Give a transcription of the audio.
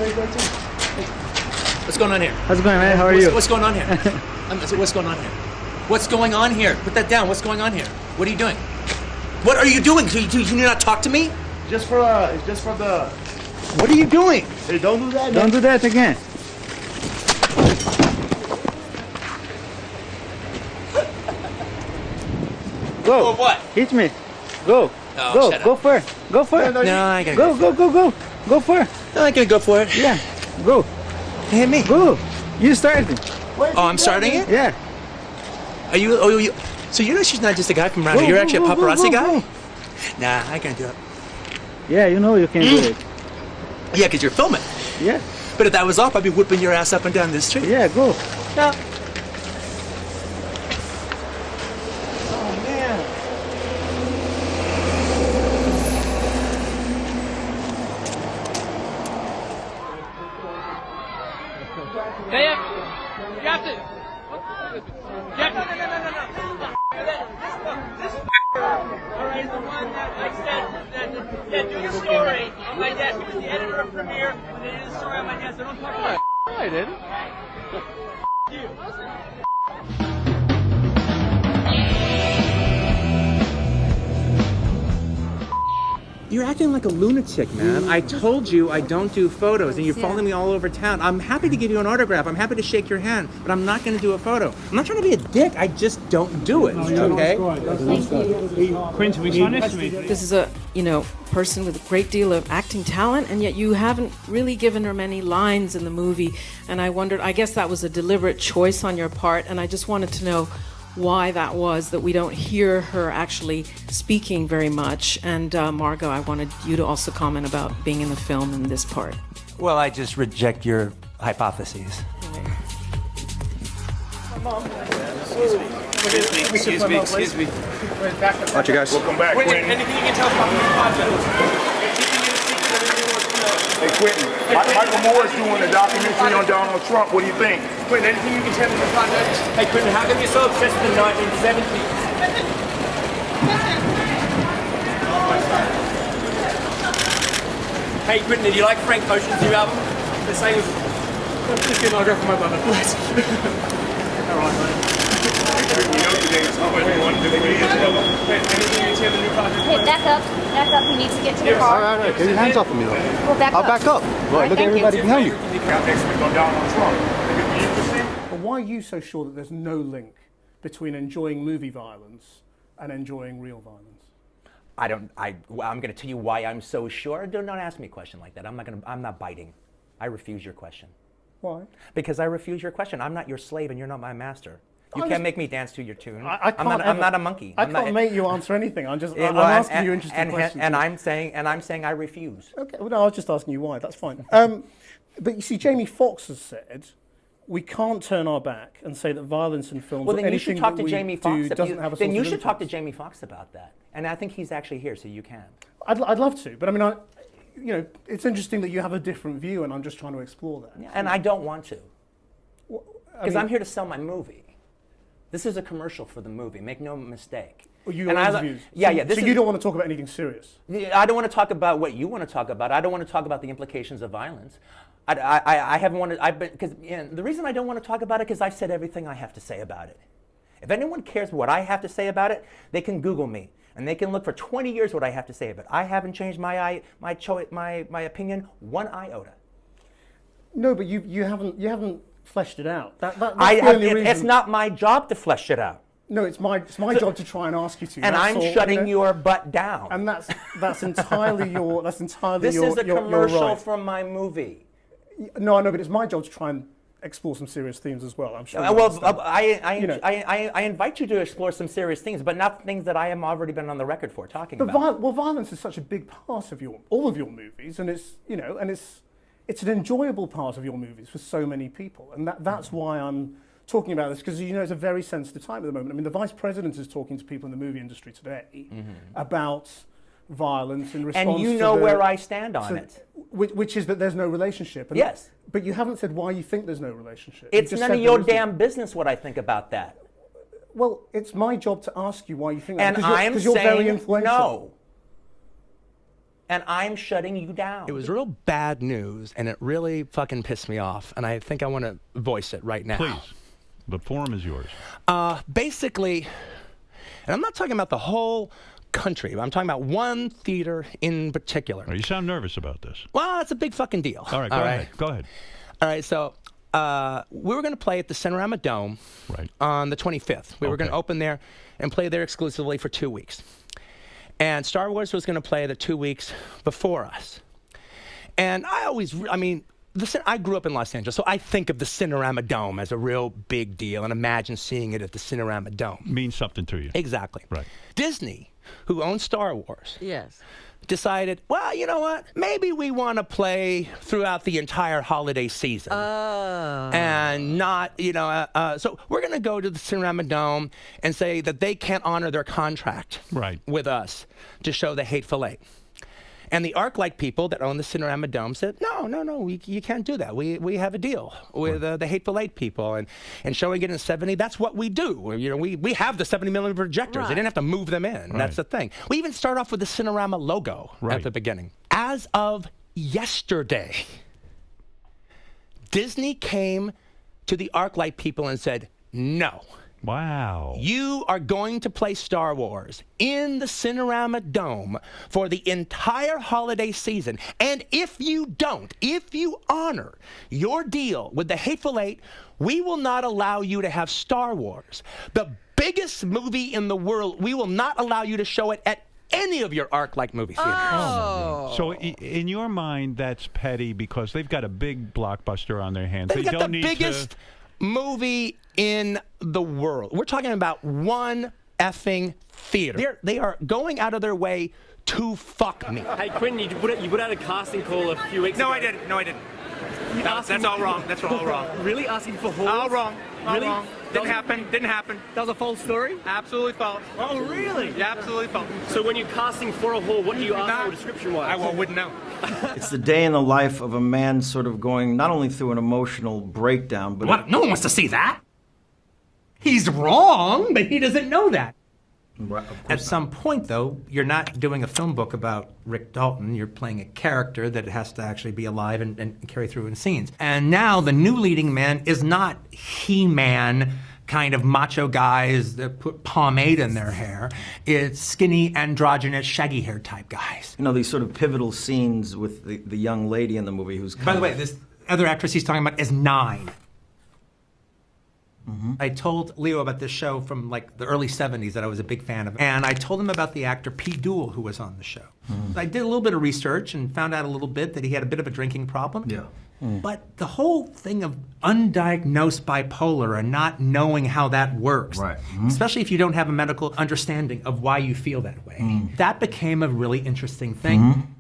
What's going on here? How's it going, man? How are you? What's going on here? What's going on here? What's going on here? Put that down. What's going on here? What are you doing? What are you doing? Do you not talk to me? It's just for the. What are you doing? Hey, don't do that. Don't do that again. Go. For what? Hit me. Go. Oh, go. shut up. Go for it. Go for it. No, I gotta Go. Go for it. No, I gotta go for it. Yeah. Go. Hit me. Go. You started. Oh, I'm starting it? Yeah. Are you? Oh, you. So you know she's not just a guy from around here. You're actually a paparazzi guy? Go. Nah, I can't do it. Yeah, you know you can do it. Yeah, because you're filming. Yeah. But if that was off, I'd be whipping your ass up and down this street. Yeah, go. No. Oh man. You have to. Alright, the one that I said that do the story on my desk. It was the editor of Premiere when they did the story on my desk. I don't talk about it. I didn't. You're acting like a lunatic, man. I told you I don't do photos, and you're following me all over town. I'm happy to give you an autograph. I'm happy to shake your hand, but I'm not going to do a photo. I'm not trying to be a dick. I just don't do it. Okay? Quentin, we sign this to me. This is a, person with a great deal of acting talent, and yet you haven't really given her many lines in the movie. And I wondered, I guess that was a deliberate choice on your part, and I just wanted to know why that was, that we don't hear her actually speaking very much. And Margot, I wanted you to also comment about being in the film in this part. Well, I just reject your hypotheses. Excuse me. Watch you guys. Welcome back, Quentin. Anything you can tell us about the project? Hey, Quentin. Michael Moore's doing a documentary on Donald Trump. What do you think? Quentin, anything you can tell me about the project? Hey, Quentin, how come you're so obsessed with the 1970s? Hey, Quentin, did you like Frank Ocean's new album? The same as... Just get an autograph from my brother, please. All right, mate. You know today is how much you want to do the video. Anything you can tell the new project? Hey, back up. Back up. He needs to get to the car. All right. Get your hands off of me, though. Well, back I'll up. back up. Look, look at everybody behind you. Got next week on Donald Trump. Think it'd be interesting? But why are you so sure that there's no link between enjoying movie violence and enjoying real violence? I'm going to tell you why I'm so sure. Don't ask me a question like that. I'm not biting. I refuse your question. Why? Because I refuse your question. I'm not your slave and you're not my master. You can't make me dance to your tune. I'm not a monkey. I can't make you answer anything. I'm asking you interesting questions. And I'm saying I refuse. Okay. Well, no, I was just asking you why. That's fine. But you see, Jamie Foxx has said we can't turn our back and say that violence in films. Well, then you should talk to Jamie Foxx. Then you should talk to Jamie Foxx about that. And I think he's actually here, so you can. I'd love to, but I mean, it's interesting that you have a different view, and I'm just trying to explore that. Yeah, and I don't want to, because I'm here to sell my movie. This is a commercial for the movie. Make no mistake. Well, you interviews. Yeah. So you don't want to talk about anything serious? I don't want to talk about what you want to talk about. I don't want to talk about the implications of violence. I haven't wanted. Because the reason I don't want to talk about it is I've said everything I have to say about it. If anyone cares what I have to say about it, they can Google me and they can look for 20 years what I have to say about it. I haven't changed my opinion one iota. No, but you haven't fleshed it out. That's the only reason. It's not my job to flesh it out. No, it's my job to try and ask you to. And I'm shutting your butt down. And that's entirely your. That's entirely this your. This is a your commercial right. from my movie. No, I know, but it's my job to try and explore some serious themes as well. I'm sure. I invite you to explore some serious things, but not things that I have already been on the record for talking about. Well, violence is such a big part of all of your movies, and it's an enjoyable part of your movies for so many people, and that's why I'm talking about this, because it's a very sensitive time at the moment. I mean, the vice president is talking to people in the movie industry today about violence in response to... And you know where I stand on it. Which is that there's no relationship. Yes. But you haven't said why you think there's no relationship. It's none of your damn business what I think about that. Well, it's my job to ask you why you think that. Because you're very influential. No. and I'm shutting you down. It was real bad news, and it really fucking pissed me off, and I think I want to voice it right now. Please. The forum is yours. Basically, and I'm not talking about the whole country, but I'm talking about one theater in particular. Oh, you sound nervous about this. Well, it's a big fucking deal. All right, go ahead. Go ahead. All right, so we were going to play at the Cinerama Dome on the 25th. We were going to open there and play there exclusively for 2 weeks. And Star Wars was going to play the 2 weeks before us. And I grew up in Los Angeles, so I think of the Cinerama Dome as a real big deal and imagine seeing it at the Cinerama Dome. Means something to you. Exactly. Right. Disney, who owns Star Wars, Yes. decided, well, you know what? Maybe we want to play throughout the entire holiday season. And not, so we're going to go to the Cinerama Dome and say that they can't honor their contract with us to show the Hateful Eight. And the ArcLight people that own the Cinerama Dome said, no, you can't do that. We have a deal with the Hateful Eight people, and showing it in 70, that's what we do. We have the 70mm projectors. They didn't have to move them in. That's the thing. We even start off with the Cinerama logo at the beginning. As of yesterday, Disney came to the ArcLight people and said, no. Wow. You are going to play Star Wars in the Cinerama Dome for the entire holiday season. And if you don't, if you honor your deal with the Hateful Eight, we will not allow you to have Star Wars, the biggest movie in the world. We will not allow you to show it at any of your ArcLight movie theaters. Oh. So in your mind, that's petty because they've got a big blockbuster on their hands. They've got the biggest movie in the world. We're talking about one effing theater. They are going out of their way to fuck me. Hey, Quentin, you put out a casting call a few weeks ago. No, I didn't. That's all wrong. That's all wrong. Really? Asking for halls? All wrong. Really? All wrong. Didn't happen. That was a false story? Absolutely false. Oh, really? Yeah, absolutely false. So when you're casting for a hall, what do you ask for description-wise? I wouldn't know. It's the day in the life of a man sort of going not only through an emotional breakdown, but... What? No one wants to see that. He's wrong, but he doesn't know that. At some point, though, you're not doing a film book about Rick Dalton. You're playing a character that has to actually be alive and carry through in scenes. And now the new leading man is not He-Man kind of macho guys that put pomade in their hair. It's skinny, androgynous, shaggy hair type guys. You know, these sort of pivotal scenes with the young lady in the movie who's... By the way, this other actress he's talking about is 9. I told Leo about this show from like the early 70s that I was a big fan of. And I told him about the actor Pete Duell who was on the show. I did a little bit of research and found out a little bit that he had a bit of a drinking problem. Yeah. But the whole thing of undiagnosed bipolar and not knowing how that works, especially if you don't have a medical understanding of why you feel that way, that became a really interesting thing.